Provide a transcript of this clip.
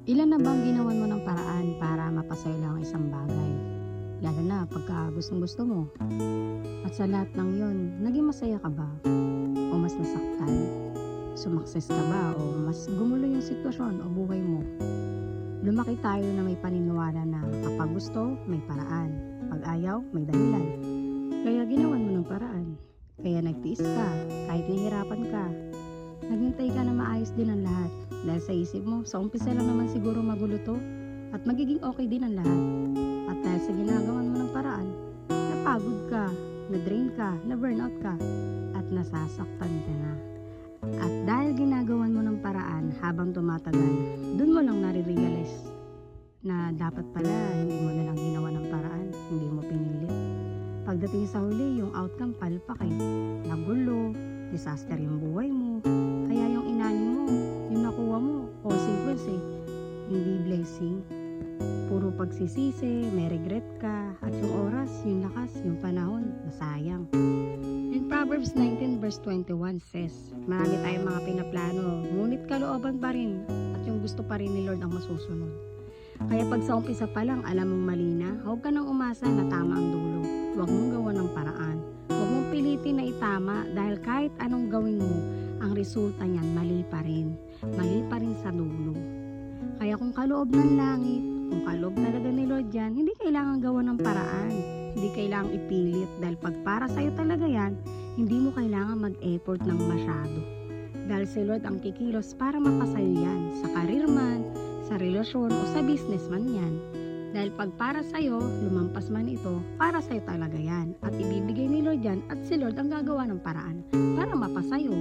Ilan na bang ginawan mo ng paraan para mapasaya lang ang isang bagay? Lalo na pagka gustong-gusto mo. At sa lahat ng yon, naging masaya ka ba? O mas nasaktan? Sumakses ka ba? O mas gumulo yung sitwasyon o buhay mo? Lumaki tayo na may paniniwala na kapag gusto, may paraan. Pag ayaw, may dahilan. Kaya ginawan mo ng paraan. Kaya nagtiis ka, kahit nahihirapan ka. Naghintay ka na maayos din ang lahat. Dahil sa isip mo, sa umpisa lang naman siguro magulo to at magiging okay din ang lahat. At dahil sa ginagawan mo ng paraan, napagod ka, na-drain ka, na-burnout ka, at nasasaktan ka na. At dahil ginagawan mo ng paraan habang tumatagal, dun mo lang nare-realize na dapat pala hindi mo na lang ginawa ng paraan, hindi mo pinilit. Pagdating sa huli, yung outcome palpak eh. Nagulo, disaster yung buhay mo, kaya yung inani mo, yung nakuha mo, consequence eh, hindi blessing. Puro pagsisisi, may regret ka, at yung oras, yung lakas, yung panahon, nasayang. In Proverbs 19 verse 21 says, marami tayong mga pinaplano, ngunit kalooban pa rin, at yung gusto pa rin ni Lord ang masusunod. Kaya pag sa umpisa pa lang alam mong mali na, huwag ka nang umasa na tama ang dulo. Huwag mong gawa ng paraan. Huwag mong pilitin na itama dahil kahit anong gawin mo, ang resulta niyan mali pa rin. Mali pa rin sa dulo. Kaya kung kaloob ng langit, kung kaloob talaga ni Lord yan, hindi kailangan gawa ng paraan. Hindi kailangan ipilit dahil pag para sa'yo talaga yan, hindi mo kailangan mag-effort ng masyado. Dahil si Lord ang kikilos para mapasayo yan, sa career man, sa relasyon o sa business man yan. Dahil pag para sa'yo, lumampas man ito, para sa'yo talaga yan. At ibibigay ni Lord yan at si Lord ang gagawa ng paraan para mapasayo.